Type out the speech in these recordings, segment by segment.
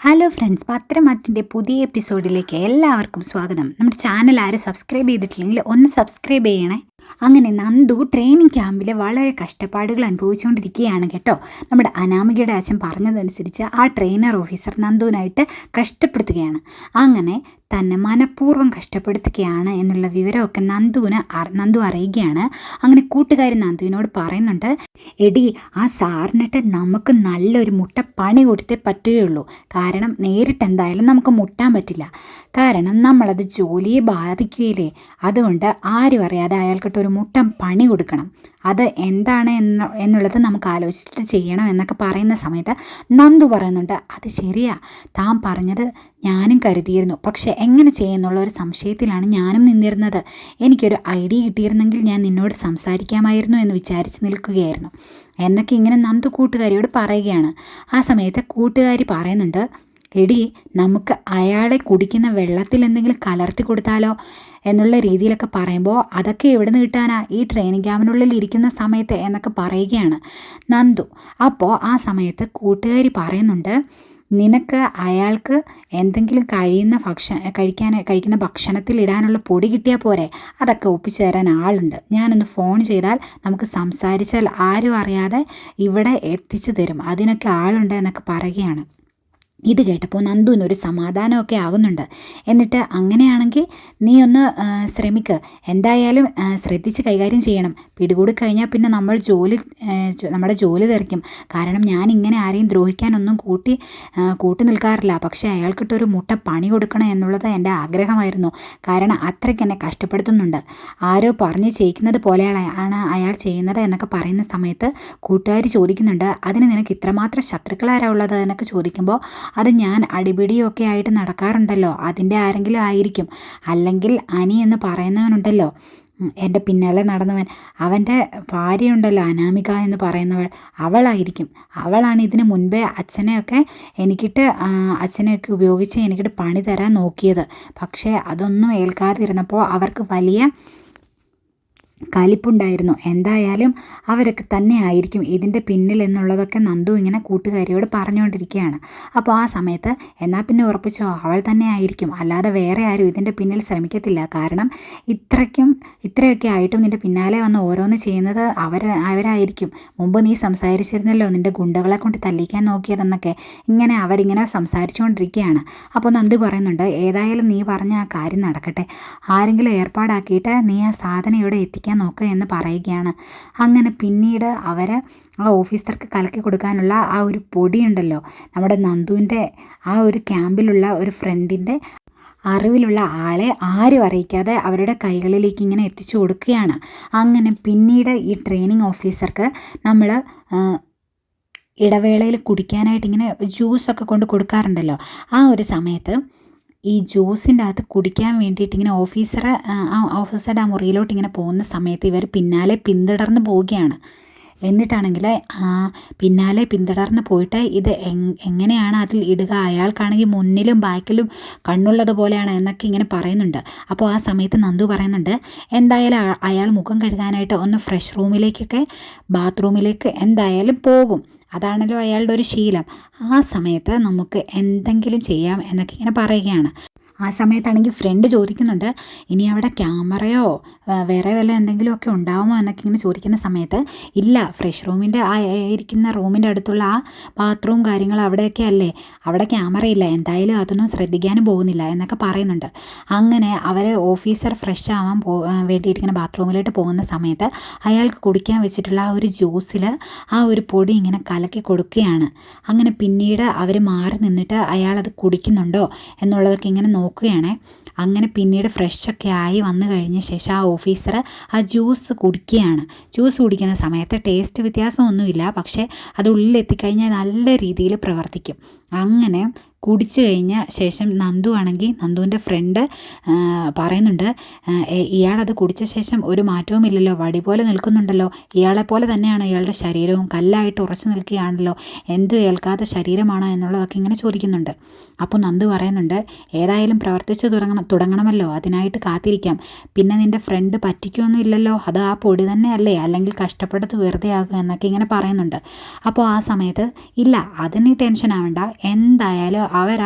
Hello friends, പത്രമാറ്റിൻ്റെ പുതിയ എപ്പിസോഡിലേക്ക് എല്ലാവർക്കും സ്വാഗതം. നമ്മുടെ ചാനൽ ആരും സബ്സ്ക്രൈബ് ചെയ്തിട്ടില്ലെങ്കിൽ ഒന്ന് സബ്സ്ക്രൈബ് ചെയ്യണേ. അങ്ങനെ നന്ദു ട്രെയിനിങ് ക്യാമ്പിൽ വളരെ കഷ്ടപ്പാടുകൾ അനുഭവിച്ചുകൊണ്ടിരിക്കുകയാണ് കേട്ടോ. നമ്മുടെ അനാമികയുടെ അച്ഛൻ പറഞ്ഞതനുസരിച്ച് ആ ട്രെയിനർ ഓഫീസർ നന്ദുവിനായിട്ട് കഷ്ടപ്പെടുത്തുകയാണ്. അങ്ങനെ തന്നെ മനഃപൂർവ്വം കഷ്ടപ്പെടുത്തുകയാണ് എന്നുള്ള വിവരമൊക്കെ നന്ദു അറിയുകയാണ്. അങ്ങനെ കൂട്ടുകാരി നന്ദുവിനോട് പറയുന്നുണ്ട്, എടി ആ സാറിനിട്ട് നമുക്ക് നല്ലൊരു മുട്ട പണി കൊടുത്തേ പറ്റുകയുള്ളൂ. കാരണം നേരിട്ട് എന്തായാലും നമുക്ക് മുട്ടാൻ പറ്റില്ല. കാരണം നമ്മളത് ജോലിയെ ബാധിക്കുകയില്ലേ. അതുകൊണ്ട് ആരും അറിയാതെ അയാൾക്കിട്ടൊരു മുട്ടം പണി കൊടുക്കണം. അത് എന്താണ് എന്നുള്ളത് നമുക്ക് ആലോചിച്ചിട്ട് ചെയ്യണം എന്നൊക്കെ പറയുന്ന സമയത്ത് നന്ദു പറയുന്നുണ്ട്, അത് ശരിയാ, താൻ പറഞ്ഞത് ഞാനും കരുതിയിരുന്നു. പക്ഷെ എങ്ങനെ ചെയ്യുന്നുള്ള ഒരു സംശയത്തിലാണ് ഞാനും നിന്നിരുന്നത്. എനിക്കൊരു ഐഡിയ കിട്ടിയിരുന്നെങ്കിൽ ഞാൻ നിന്നോട് സംസാരിക്കാമായിരുന്നു എന്ന് വിചാരിച്ച് നിൽക്കുകയായിരുന്നു എന്നൊക്കെ ഇങ്ങനെ നന്ദു കൂട്ടുകാരിയോട് പറയുകയാണ്. ആ സമയത്ത് കൂട്ടുകാരി പറയുന്നുണ്ട്, എടി നമുക്ക് അയാളെ കുടിക്കുന്ന വെള്ളത്തിൽ എന്തെങ്കിലും കലർത്തി കൊടുത്താലോ എന്നുള്ള രീതിയിലൊക്കെ പറയുമ്പോൾ അതൊക്കെ എവിടെ നിന്ന് കിട്ടാനാ ഈ ട്രെയിനിങ് ക്യാമ്പിനുള്ളിൽ ഇരിക്കുന്ന സമയത്ത് എന്നൊക്കെ പറയുകയാണ് നന്ദു. അപ്പോൾ ആ സമയത്ത് കൂട്ടുകാരി പറയുന്നുണ്ട്, നിനക്ക് അയാൾക്ക് എന്തെങ്കിലും കഴിക്കുന്ന ഭക്ഷണത്തിൽ ഇടാനുള്ള പൊടി കിട്ടിയാൽ പോരെ, അതൊക്കെ ഒപ്പിച്ചു തരാൻ ആളുണ്ട്. ഞാനൊന്ന് ഫോൺ ചെയ്താൽ നമുക്ക് സംസാരിച്ചാൽ ആരും അറിയാതെ ഇവിടെ എത്തിച്ചു തരും, അതിനൊക്കെ ആളുണ്ട് എന്നൊക്കെ പറയുകയാണ്. ഇത് കേട്ടപ്പോൾ നന്ദുവിനൊരു സമാധാനമൊക്കെ ആകുന്നുണ്ട്. എന്നിട്ട് അങ്ങനെയാണെങ്കിൽ നീ ഒന്ന് ശ്രമിക്ക്, എന്തായാലും ശ്രദ്ധിച്ച് കൈകാര്യം ചെയ്യണം. പിടികൂടി കഴിഞ്ഞാൽ പിന്നെ നമ്മുടെ ജോലി തെറിക്കും. കാരണം ഞാൻ ഇങ്ങനെ ആരെയും ദ്രോഹിക്കാനൊന്നും കൂട്ടി നിൽക്കാറില്ല. പക്ഷേ അയാൾക്കിട്ടൊരു മുട്ട പണി കൊടുക്കണം എന്നുള്ളത് എൻ്റെ ആഗ്രഹമായിരുന്നു. കാരണം അത്രയ്ക്ക് എന്നെ കഷ്ടപ്പെടുത്തുന്നുണ്ട്. ആരോ പറഞ്ഞ് ചെയ്യിക്കുന്നത് പോലെയാണ് അയാൾ ചെയ്യുന്നത് എന്നൊക്കെ പറയുന്ന സമയത്ത് കൂട്ടുകാർ ചോദിക്കുന്നുണ്ട്, അതിന് നിനക്ക് ഇത്രമാത്രം ശത്രുക്കളാരാ ഉള്ളത് എന്നൊക്കെ ചോദിക്കുമ്പോൾ, അത് ഞാൻ അടിപിടിയൊക്കെ ആയിട്ട് നടക്കാറുണ്ടല്ലോ, അതിൻ്റെ ആരെങ്കിലും ആയിരിക്കും. അല്ലെങ്കിൽ അനി എന്ന് പറയുന്നവനുണ്ടല്ലോ, എൻ്റെ പിന്നാലെ നടന്നവൻ, അവൻ്റെ ഭാര്യയുണ്ടല്ലോ അനാമിക എന്ന് പറയുന്നവൾ, അവളായിരിക്കും. അവളാണ് ഇതിന് മുൻപേ അച്ഛനെയൊക്കെ ഉപയോഗിച്ച് എനിക്കിട്ട് പണി തരാൻ നോക്കിയത്. പക്ഷേ അതൊന്നും ഏൽക്കാതിരുന്നപ്പോൾ അവർക്ക് വലിയ കലിപ്പുണ്ടായിരുന്നു. എന്തായാലും അവരൊക്കെ തന്നെ ആയിരിക്കും ഇതിൻ്റെ പിന്നിൽ എന്നുള്ളതൊക്കെ നന്ദു ഇങ്ങനെ കൂട്ടുകാരിയോട് പറഞ്ഞുകൊണ്ടിരിക്കുകയാണ്. അപ്പോൾ ആ സമയത്ത് എന്നാൽ പിന്നെ ഉറപ്പിച്ചോ, അവൾ തന്നെ ആയിരിക്കും, അല്ലാതെ വേറെ ആരും ഇതിൻ്റെ പിന്നിൽ ശ്രമിക്കത്തില്ല. കാരണം ഇത്രയൊക്കെ ആയിട്ടും നിൻ്റെ പിന്നാലെ വന്ന് ഓരോന്ന് ചെയ്യുന്നത് അവരായിരിക്കും. മുമ്പ് നീ സംസാരിച്ചിരുന്നല്ലോ നിൻ്റെ ഗുണ്ടകളെ കൊണ്ട് തല്ലിക്കാൻ നോക്കിയതെന്നൊക്കെ. അവരിങ്ങനെ സംസാരിച്ചുകൊണ്ടിരിക്കുകയാണ്. അപ്പോൾ നന്ദു പറയുന്നുണ്ട്, ഏതായാലും നീ പറഞ്ഞ ആ കാര്യം നടക്കട്ടെ, ആരെങ്കിലും ഏർപ്പാടാക്കിയിട്ട് നീ ആ സാധനം ഇവിടെ എത്തിക്കാൻ നോക്കുക എന്ന് പറയുകയാണ്. അങ്ങനെ പിന്നീട് ആ ഓഫീസർക്ക് കലക്കി കൊടുക്കാനുള്ള ആ ഒരു പൊടിയുണ്ടല്ലോ, നമ്മുടെ നന്ദുവിൻ്റെ ആ ഒരു ക്യാമ്പിലുള്ള ഒരു ഫ്രണ്ടിൻ്റെ അറിവിലുള്ള ആളെ ആരും അറിയിക്കാതെ അവരുടെ കൈകളിലേക്ക് ഇങ്ങനെ എത്തിച്ചു കൊടുക്കുകയാണ്. അങ്ങനെ പിന്നീട് ഈ ട്രെയിനിങ് ഓഫീസർക്ക് നമ്മൾ ഇടവേളയിൽ കുടിക്കാനായിട്ട് ഇങ്ങനെ ജ്യൂസൊക്കെ കൊണ്ട് കൊടുക്കാറുണ്ടല്ലോ, ആ ഒരു സമയത്ത് ഈ ജ്യൂസിൻ്റെ അകത്ത് കുടിക്കാൻ വേണ്ടിയിട്ട് ഇങ്ങനെ ഓഫീസറുടെ ആ മുറിയിലോട്ട് ഇങ്ങനെ പോകുന്ന സമയത്ത് ഇവർ പിന്നാലെ പിന്തുടർന്ന് പോവുകയാണ്. എന്നിട്ടാണെങ്കിൽ പിന്തുടർന്ന് പോയിട്ട് ഇത് എങ്ങനെയാണ് അതിൽ ഇടുക, അയാൾക്കാണെങ്കിൽ മുന്നിലും ബാക്കിലും കണ്ണുള്ളത് എന്നൊക്കെ ഇങ്ങനെ പറയുന്നുണ്ട്. അപ്പോൾ ആ സമയത്ത് നന്ദു പറയുന്നുണ്ട്, എന്തായാലും അയാൾ മുഖം കഴുകാനായിട്ട് ഒന്ന് ബാത്റൂമിലേക്ക് എന്തായാലും പോകും, അതാണല്ലോ അയാളുടെ ഒരു ശീലം. ആ സമയത്ത് നമുക്ക് എന്തെങ്കിലും ചെയ്യാം എന്നൊക്കെ ഇങ്ങനെ പറയുകയാണ്. ആ സമയത്താണെങ്കിൽ ഫ്രണ്ട് ചോദിക്കുന്നുണ്ട്, ഇനി അവിടെ ക്യാമറയോ വേറെ വല്ല എന്തെങ്കിലുമൊക്കെ ഉണ്ടാവുമോ എന്നൊക്കെ ഇങ്ങനെ ചോദിക്കുന്ന സമയത്ത്, ഇല്ല, ഫ്രഷ് റൂമിൻ്റെ ഇരിക്കുന്ന റൂമിൻ്റെ അടുത്തുള്ള ആ ബാത്റൂം കാര്യങ്ങൾ അവിടെയൊക്കെ അല്ലേ, അവിടെ ക്യാമറയില്ല, എന്തായാലും അതൊന്നും ശ്രദ്ധിക്കാനും പോകുന്നില്ല എന്നൊക്കെ പറയുന്നുണ്ട്. അങ്ങനെ അവർ ഓഫീസർ ഫ്രഷ് ആവാൻ വേണ്ടിയിട്ട് ഇങ്ങനെ ബാത്റൂമിലോട്ട് പോകുന്ന സമയത്ത് അയാൾക്ക് കുടിക്കാൻ വെച്ചിട്ടുള്ള ആ ഒരു ജ്യൂസിൽ ആ ഒരു പൊടി ഇങ്ങനെ കലക്കി കൊടുക്കുകയാണ്. അങ്ങനെ പിന്നീട് അവർ മാറി നിന്നിട്ട് അയാളത് കുടിക്കുന്നുണ്ടോ എന്നുള്ളതൊക്കെ ഇങ്ങനെ നോക്കുകയാണ്. അങ്ങനെ പിന്നീട് ഫ്രഷൊക്കെ ആയി വന്നു കഴിഞ്ഞ ശേഷം ആ ഓഫീസർ ആ ജ്യൂസ് കുടിക്കുകയാണ്. ജ്യൂസ് കുടിക്കുന്ന സമയത്ത് ടേസ്റ്റ് വ്യത്യാസമൊന്നുമില്ല, പക്ഷേ അത് ഉള്ളിലെത്തിക്കഴിഞ്ഞാൽ നല്ല രീതിയിൽ പ്രവർത്തിക്കും. അങ്ങനെ കുടിച്ചു കഴിഞ്ഞ ശേഷം നന്ദുവിൻ്റെ ഫ്രണ്ട് പറയുന്നുണ്ട്, ഇയാളത് കുടിച്ച ശേഷം ഒരു മാറ്റവും ഇല്ലല്ലോ, വടി പോലെ നിൽക്കുന്നുണ്ടല്ലോ, ഇയാളെപ്പോലെ തന്നെയാണ് ഇയാളുടെ ശരീരവും, കല്ലായിട്ട് ഉറച്ചു നിൽക്കുകയാണല്ലോ, എന്തു ഏൽക്കാത്ത ശരീരമാണോ എന്നുള്ളതൊക്കെ ഇങ്ങനെ ചോദിക്കുന്നുണ്ട്. അപ്പോൾ നന്ദു പറയുന്നുണ്ട്, ഏതായാലും പ്രവർത്തിച്ചു തുടങ്ങണമല്ലോ, അതിനായിട്ട് കാത്തിരിക്കാം. പിന്നെ നിൻ്റെ ഫ്രണ്ട് പറ്റിക്കൊന്നും ഇല്ലല്ലോ, അത് ആ പൊടി തന്നെയല്ലേ, അല്ലെങ്കിൽ കഷ്ടപ്പെടുത്ത് വെറുതെ ആകും എന്നൊക്കെ ഇങ്ങനെ പറയുന്നുണ്ട്. അപ്പോൾ ആ സമയത്ത്, ഇല്ല, അതിന് ടെൻഷൻ ആവണ്ട, എന്തായാലും അവർ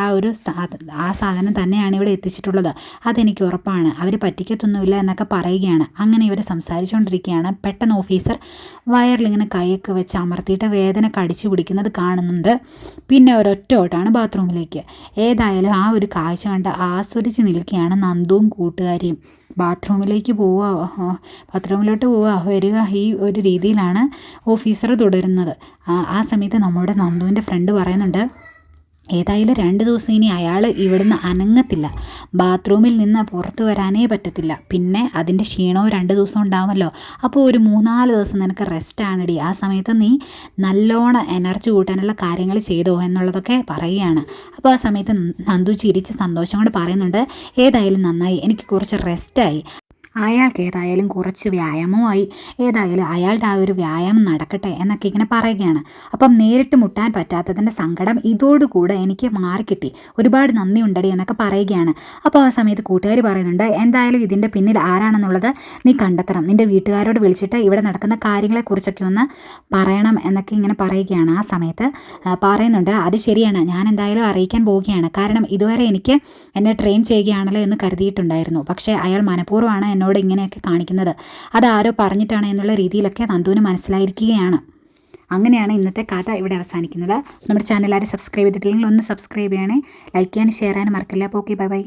ആ സാധനം തന്നെയാണ് ഇവിടെ എത്തിച്ചിട്ടുള്ളത്, അതെനിക്ക് ഉറപ്പാണ്, അവർ പറ്റിക്കത്തൊന്നുമില്ല എന്നൊക്കെ പറയുകയാണ്. അങ്ങനെ ഇവർ സംസാരിച്ചുകൊണ്ടിരിക്കുകയാണ്. പെട്ടെന്ന് ഓഫീസർ വയറിലിങ്ങനെ കൈയൊക്കെ വെച്ച് അമർത്തിയിട്ട് വേദന കടിച്ചു പിടിക്കുന്നത് കാണുന്നുണ്ട്. പിന്നെ ഒരൊറ്റ ഓട്ടാണ് ബാത്റൂമിലേക്ക്. ഏതായാലും ആ ഒരു കാഴ്ച കണ്ട് ആസ്വദിച്ച് നിൽക്കുകയാണ് നന്ദുവും കൂട്ടുകാരിയും. ബാത്റൂമിലോട്ട് പോവുക വരിക, ഈ ഒരു രീതിയിലാണ് ഓഫീസർ തുടരുന്നത്. ആ സമയത്ത് നമ്മുടെ നന്ദുവിൻ്റെ ഫ്രണ്ട് പറയുന്നുണ്ട്, ഏതായാലും 2 ദിവസം ഇനി അയാൾ ഇവിടുന്ന് അനങ്ങത്തില്ല, ബാത്റൂമിൽ നിന്ന് പുറത്തു വരാനേ പറ്റത്തില്ല. പിന്നെ അതിൻ്റെ ക്ഷീണവും 2 ദിവസം ഉണ്ടാവുമല്ലോ, അപ്പോൾ ഒരു 3-4 ദിവസം നിനക്ക് റെസ്റ്റാണടി. ആ സമയത്ത് നീ നല്ലോണം എനർജി കൂട്ടാനുള്ള കാര്യങ്ങൾ ചെയ്തോ എന്നുള്ളതൊക്കെ പറയുകയാണ്. അപ്പോൾ ആ സമയത്ത് നന്ദു ചിരിച്ച് സന്തോഷം കൊണ്ട് പറയുന്നുണ്ട്, ഏതായാലും നന്നായി, എനിക്ക് കുറച്ച് റെസ്റ്റായി. അയാൾക്ക് ഏതായാലും കുറച്ച് വ്യായാമമായി, ഏതായാലും അയാളുടെ ആ ഒരു വ്യായാമം നടക്കട്ടെ എന്നൊക്കെ ഇങ്ങനെ പറയുകയാണ്. അപ്പം നേരിട്ട് മുട്ടാൻ പറ്റാത്തതിൻ്റെ സങ്കടം ഇതോടുകൂടെ എനിക്ക് മാറിക്കിട്ടി, ഒരുപാട് നന്ദി ഉണ്ടടി എന്നൊക്കെ പറയുകയാണ്. അപ്പോൾ ആ സമയത്ത് കൂട്ടുകാർ പറയുന്നുണ്ട്, എന്തായാലും ഇതിൻ്റെ പിന്നിൽ ആരാണെന്നുള്ളത് നീ കണ്ടെത്തണം, നിൻ്റെ വീട്ടുകാരോട് വിളിച്ചിട്ട് ഇവിടെ നടക്കുന്ന കാര്യങ്ങളെക്കുറിച്ചൊക്കെ ഒന്ന് പറയണം എന്നൊക്കെ ഇങ്ങനെ പറയുകയാണ്. ആ സമയത്ത് പറയുന്നുണ്ട്, അത് ശരിയാണ്, ഞാൻ എന്തായാലും അറിയിക്കാൻ പോവുകയാണ്. കാരണം ഇതുവരെ എനിക്ക് എന്നെ ട്രെയിൻ ചെയ്യുകയാണല്ലോ എന്ന് കരുതിയിട്ടുണ്ടായിരുന്നു, പക്ഷേ അയാൾ മനഃപൂർവ്വമാണ് എന്നോട് ഇങ്ങനെയൊക്കെ കാണിക്കുന്നത്, അതാരോ പറഞ്ഞിട്ടാണ് എന്നുള്ള രീതിയിലൊക്കെ നന്ദുവിന് മനസ്സിലായിരിക്കുകയാണ്. അങ്ങനെയാണ് ഇന്നത്തെ കഥ ഇവിടെ അവസാനിക്കുന്നത്. നമ്മുടെ ചാനൽ ആരും സബ്സ്ക്രൈബ് ചെയ്തിട്ടില്ലെങ്കിൽ ഒന്ന് സബ്സ്ക്രൈബ് ചെയ്യണേ, ലൈക്ക് ചെയ്യാനും ഷെയർ ചെയ്യാനും മറക്കില്ല. അപ്പോൾ ഓക്കെ, ബൈ ബൈ.